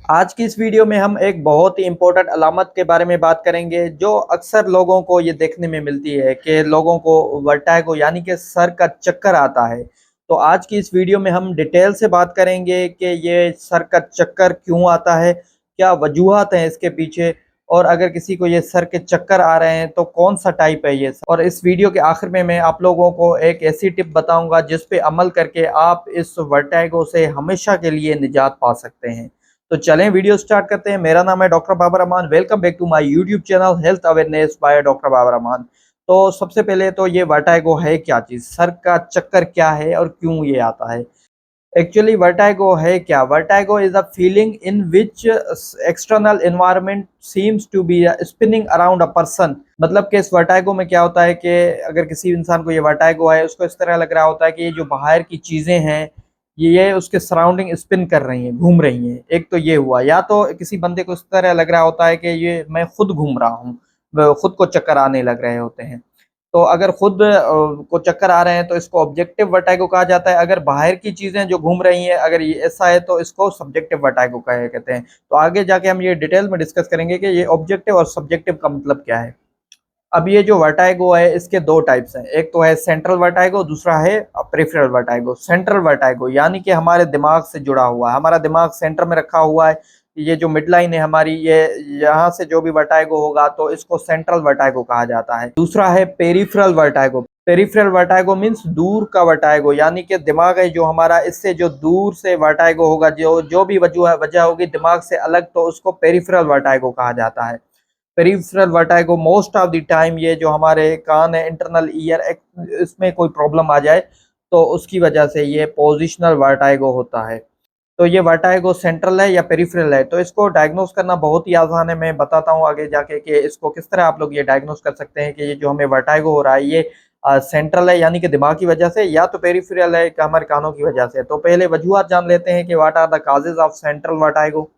आज की इस वीडियो में हम एक बहुत ही इम्पोर्टेंट अलामत के बारे में बात करेंगे जो अक्सर लोगों को ये देखने में मिलती है कि लोगों को वर्टाइगो यानी कि सर का चक्कर आता है। तो आज की इस वीडियो में हम डिटेल से बात करेंगे कि ये सर का चक्कर क्यों आता है, क्या वजूहात हैं इसके पीछे, और अगर किसी को ये सर के चक्कर आ रहे हैं तो कौन सा टाइप है ये। और इस वीडियो के आखिर में मैं आप लोगों को एक ऐसी टिप बताऊंगा जिस पे अमल करके आप इस वर्टाइगो से हमेशा के लिए निजात पा सकते हैं। तो चलें वीडियो स्टार्ट करते हैं। मेरा नाम है doctor Babar Rahman. Welcome back to my YouTube channel health awareness by doctor Babar Rahman. तो सबसे पहले तो ये वर्टाइगो है क्या चीज़, सर का चक्कर क्या है और क्यों ये आता है। एक्चुअली वर्टाइगो है क्या? Vertigo is a feeling in which external environment seems to be spinning around a person. मतलब कि इस वर्टाइगो में क्या होता है कि अगर किसी इंसान को ये वर्टाइगो है, उसको इस तरह लग रहा होता है कि ये जो बाहर की चीजें हैं ये उसके सराउंडिंग स्पिन कर रही हैं, घूम रही हैं। एक तो ये हुआ, या तो किसी बंदे को इस तरह लग रहा होता है कि ये मैं खुद घूम रहा हूँ, खुद को चक्कर आने लग रहे होते हैं। तो अगर खुद को चक्कर आ रहे हैं तो इसको ऑब्जेक्टिव वर्टाइगो कहा जाता है। अगर बाहर की चीजें जो घूम रही हैं अगर ये ऐसा है तो इसको सब्जेक्टिव वर्टाइगो कहते हैं। तो आगे जाके हम ये डिटेल में डिस्कस करेंगे कि ये ऑब्जेक्टिव और सब्जेक्टिव का मतलब क्या है। अब ये जो वर्टाइगो है इसके दो टाइप्स हैं, एक तो है सेंट्रल वर्टाइगो, दूसरा है पेरिफेरल वर्टाइगो। सेंट्रल वर्टाइगो यानी कि हमारे दिमाग से जुड़ा हुआ है, हमारा दिमाग सेंटर में रखा हुआ है। ये जो मिड लाइन है हमारी, ये यहाँ से जो भी वर्टाइगो होगा तो इसको सेंट्रल वर्टाइगो कहा जाता है। दूसरा है peripheral vertigo. Peripheral vertigo means दूर का वर्टाइगो, यानी कि दिमाग है जो हमारा, इससे जो दूर से वर्टाइगो होगा, जो जो भी वजह होगी दिमाग से अलग, तो उसको पेरिफेरल वर्टाइगो कहा जाता है। Peripheral vertigo most of the time ये जो हमारे कान है, इंटरनल ईयर, इसमें कोई प्रॉब्लम आ जाए तो उसकी वजह से ये पोजिशनल वर्टाइगो होता है। तो ये वर्टाइगो सेंट्रल है या पेरिफेरल है, तो इसको डायग्नोस करना बहुत ही आसान है। मैं बताता हूँ आगे जाके कि इसको किस तरह आप लोग ये डायग्नोस कर सकते हैं कि ये जो हमें वर्टाइगो हो रहा है ये सेंट्रल है यानी कि दिमाग की वजह से, या तो पेरिफेरल है कि हमारे कानों की वजह से। तो पहले वजूहत जान लेते हैं कि what are the causes of central vertigo.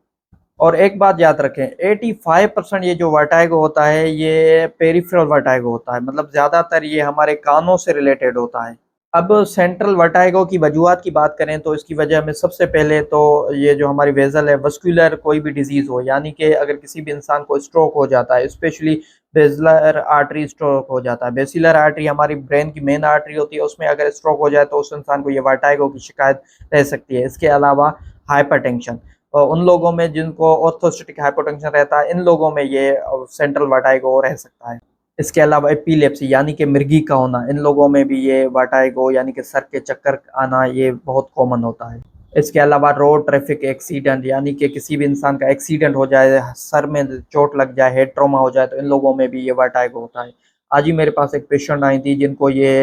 और एक बात याद रखें, 85% ये जो वर्टाइगो होता है ये पेरिफेरल वर्टाइगो होता है, मतलब ज़्यादातर ये हमारे कानों से रिलेटेड होता है। अब सेंट्रल वर्टाइगो की वजूहत की बात करें तो इसकी वजह में सबसे पहले तो ये जो हमारी वेजल है, वस्कुलर कोई भी डिजीज़ हो, यानी कि अगर किसी भी इंसान को स्ट्रोक हो जाता है, स्पेशली बेसिलर आर्टरी स्ट्रोक हो जाता है। बेसिलर आर्टरी हमारी ब्रेन की मेन आर्टरी होती है, उसमें अगर स्ट्रोक हो जाए तो उस इंसान को ये वर्टाइगो की शिकायत रह सकती है। इसके अलावा हाइपरटेंशन, और उन लोगों में जिनको ऑर्थोस्टेटिक हाइपोटेंशन रहता है, इन लोगों में ये सेंट्रल वर्टाइगो रह सकता है। इसके अलावा एपिलेप्सी यानी कि मिर्गी का होना, इन लोगों में भी ये वर्टाइगो यानी कि सर के चक्कर आना ये बहुत कॉमन होता है। इसके अलावा रोड ट्रैफिक एक्सीडेंट, यानी कि किसी भी इंसान का एक्सीडेंट हो जाए, सर में चोट लग जाए, हेड ट्रॉमा हो जाए, तो इन लोगों में भी ये वर्टाइगो होता है। आज ही मेरे पास एक पेशेंट आई थी जिनको ये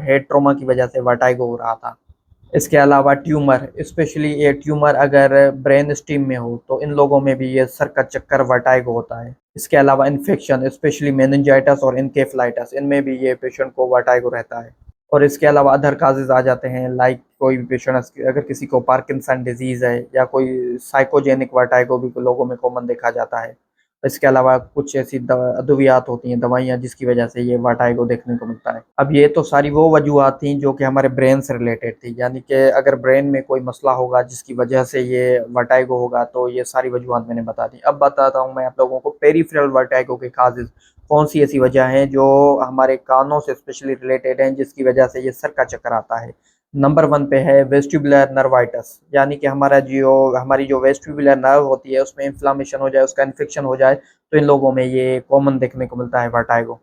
हेड ट्रॉमा की वजह से वर्टाइगो हो रहा था। इसके अलावा ट्यूमर, स्पेशली ये ट्यूमर अगर ब्रेन स्टीम में हो तो इन लोगों में भी ये सर का चक्कर वर्टाइगो होता है। इसके अलावा इन्फेक्शन, स्पेशली मेनिंजाइटिस और इनकेफ्लाइटिस, इनमें भी ये पेशेंट को वर्टाइगो रहता है। और इसके अलावा अदर काजेज आ जाते हैं, लाइक कोई भी पेशेंट अगर किसी को पार्किंसन डिजीज़ है या कोई साइकोजेनिक वर्टाइगो भी लोगों में कॉमन देखा जाता है। इसके अलावा कुछ ऐसी अद्वियात होती हैं, दवाइयाँ, जिसकी वजह से ये वर्टाइगो देखने को मिलता है। अब ये तो सारी वो वजूहत थी जो कि हमारे ब्रेन से रिलेटेड थी, यानी कि अगर ब्रेन में कोई मसला होगा जिसकी वजह से ये वर्टाइगो होगा तो ये सारी वजूहत मैंने बता दी। अब बताता हूँ मैं आप लोगों को पेरिफेरल वर्टाइगो के काजेज, कौन सी ऐसी वजह हैं जो हमारे कानों से स्पेशली रिलेटेड हैं जिसकी वजह से ये सर का चक्कर आता है। नंबर 1 पे है वेस्टिबुलर नर्वाइटिस, यानी कि हमारी जो वेस्टिबुलर नर्व होती है उसमें इन्फ्लामेशन हो जाए, उसका इन्फेक्शन हो जाए, तो इन लोगों में ये कॉमन देखने को मिलता है वर्टाइगो।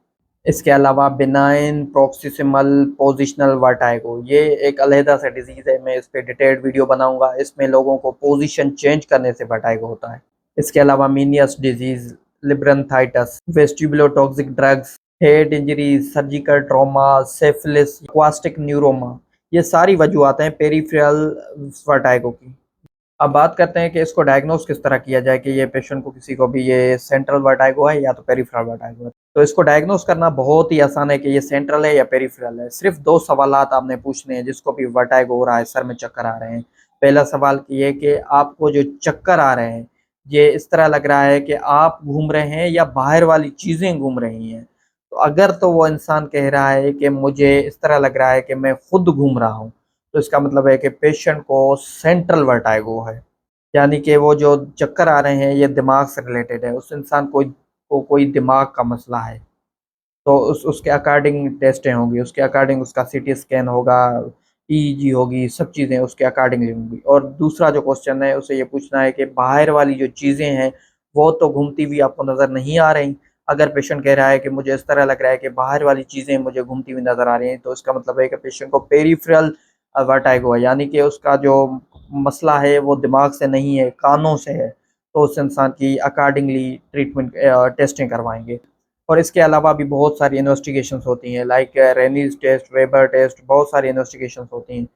इसके अलावा बिनाइन प्रोक्सिमल पोजिशनल वर्टाइगो, ये एक अलहदा सा डिजीज़ है, मैं इस पे डिटेल्ड वीडियो बनाऊंगा। इसमें लोगों को पोजीशन चेंज करने से वर्टाइगो होता है। इसके अलावा Meniere's disease, labyrinthitis, vestibulotoxic drugs, head injuries, surgical trauma, syphilis, acoustic neuroma, ये सारी वजूहत हैं पेरिफेरल वर्टाइगो की। अब बात करते हैं कि इसको डायग्नोस किस तरह किया जाए कि ये पेशेंट को, किसी को भी ये सेंट्रल वर्टाइगो है या तो पेरिफेरल वर्टाइगो है। तो इसको डायग्नोस करना बहुत ही आसान है कि ये सेंट्रल है या पेरिफेरल है। सिर्फ दो सवालात आपने पूछने हैं जिसको भी वर्टाइगो हो रहा है, सर में चक्कर आ रहे हैं। पहला सवाल ये कि आपको जो चक्कर आ रहे हैं ये इस तरह लग रहा है कि आप घूम रहे हैं या बाहर वाली चीज़ें घूम रही हैं। तो अगर तो वो इंसान कह रहा है कि मुझे इस तरह लग रहा है कि मैं खुद घूम रहा हूँ, तो इसका मतलब है कि पेशेंट को सेंट्रल वर्टाइगो है। यानी कि वो जो चक्कर आ रहे हैं ये दिमाग से रिलेटेड है, उस इंसान को कोई दिमाग का मसला है। तो उसके अकॉर्डिंग टेस्टें होंगी, उसके अकॉर्डिंग उसका सीटी स्कैन होगा, ईईजी होगी, सब चीज़ें उसके अकॉर्डिंगली होंगी। और दूसरा जो क्वेश्चन है उसे ये पूछना है कि बाहर वाली जो चीज़ें हैं वो तो घूमती हुई आपको नज़र नहीं आ रही। अगर पेशेंट कह रहा है कि मुझे इस तरह लग रहा है कि बाहर वाली चीज़ें मुझे घूमती हुई नज़र आ रही हैं, तो इसका मतलब है कि पेशेंट को पेरिफेरल वर्टिगो है, यानी कि उसका जो मसला है वो दिमाग से नहीं है, कानों से है। तो उस इंसान की अकॉर्डिंगली ट्रीटमेंट टेस्टिंग करवाएँगे। और इसके अलावा भी बहुत सारी इन्वेस्टिगेशंस होती हैं, लाइक रेनीज़ टेस्ट, वेबर टेस्ट, बहुत सारी इन्वेस्टिगेशंस होती हैं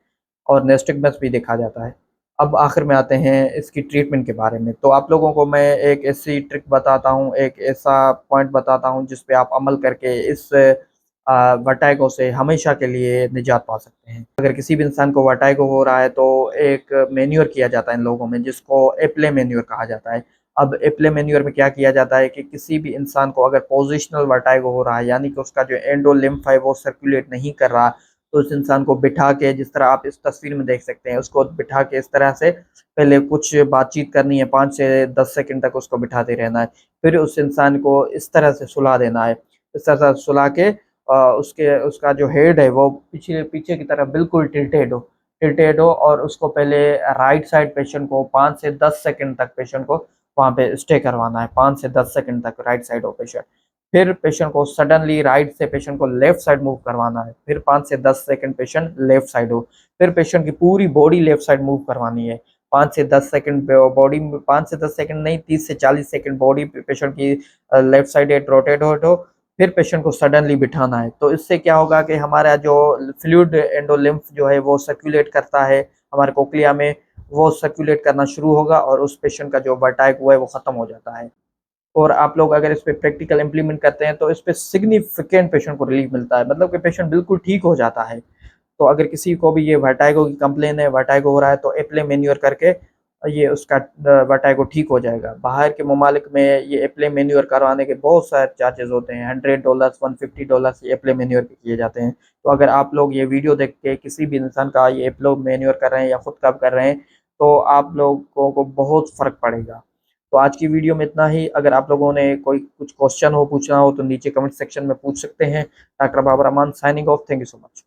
और नेस्टिगमस भी देखा जाता है। अब आखिर में आते हैं इसकी ट्रीटमेंट के बारे में। तो आप लोगों को मैं एक ऐसी ट्रिक बताता हूँ, एक ऐसा पॉइंट बताता हूँ जिस पे आप अमल करके इस वर्टिगो से हमेशा के लिए निजात पा सकते हैं। अगर किसी भी इंसान को वर्टिगो हो रहा है तो एक मैन्योर किया जाता है इन लोगों में, जिसको एप्ले मैन्योर कहा जाता है। अब एप्ले मैन्योर में क्या किया जाता है कि किसी भी इंसान को अगर पोजिशनल वर्टिगो हो रहा है, यानी कि उसका जो एंडोलिम्फ है वो सर्कुलेट नहीं कर रहा, तो उस इंसान को बिठा के, जिस तरह आप इस तस्वीर में देख सकते हैं, उसको बिठा के इस तरह से पहले कुछ बातचीत करनी है, 5 से 10 सेकंड तक उसको बिठाते रहना है। फिर उस इंसान को इस तरह से सुला देना है। इस तरह से सुला के उसके उसका जो हेड है वो पीछे पीछे की तरफ बिल्कुल टिल्टेड हो और उसको पहले राइट साइड पेशेंट को 5 से 10 सेकंड तक पेशेंट को वहाँ पे स्टे करवाना है, 5 से 10 सेकंड तक राइट साइड हो पेशेंट। फिर पेशेंट को सडनली राइट से पेशेंट को लेफ्ट साइड मूव करवाना है, फिर 5 से 10 सेकंड पेशेंट लेफ्ट साइड हो। फिर पेशेंट की पूरी बॉडी लेफ्ट साइड मूव करवानी है, 5 से 10 सेकंड बॉडी, 5 से 10 सेकंड नहीं, 30 से 40 सेकंड बॉडी पेशेंट की लेफ्ट साइड रोटेट हो। फिर पेशेंट को सडनली बिठाना है। तो इससे क्या होगा कि हमारा जो फ्लूइड एंडोलिम्फ जो है वो सर्कुलेट करता है हमारे कोक्लिया में, वो सर्कुलेट करना शुरू होगा और उस पेशेंट का जो वर्टिगो है वो खत्म हो जाता है। और आप लोग अगर इस पे प्रैक्टिकल इम्प्लीमेंट करते हैं तो इस पे सिग्निफिकेंट पेशेंट को रिलीफ मिलता है, मतलब कि पेशेंट बिल्कुल ठीक हो जाता है। तो अगर किसी को भी ये वर्टिगो की कंप्लेन है, वर्टिगो हो रहा है, तो एप्ले मैन्योर करके ये उसका वर्टिगो ठीक हो जाएगा। बाहर के ममालिक में ये एप्ले मैन्योर करवाने के बहुत सारे चार्जेस होते हैं, $100, $150 ये एप्ले मैन्योर के किए जाते हैं। तो अगर आप लोग ये वीडियो देख के किसी भी इंसान का ये एप्ले मैन्योर कर रहे हैं या खुद का कर रहे हैं, तो आप लोगों को बहुत फ़र्क पड़ेगा। तो आज की वीडियो में इतना ही। अगर आप लोगों ने कोई कुछ क्वेश्चन हो पूछना हो तो नीचे कमेंट सेक्शन में पूछ सकते हैं। Doctor Babar Aman signing off. Thank you so much.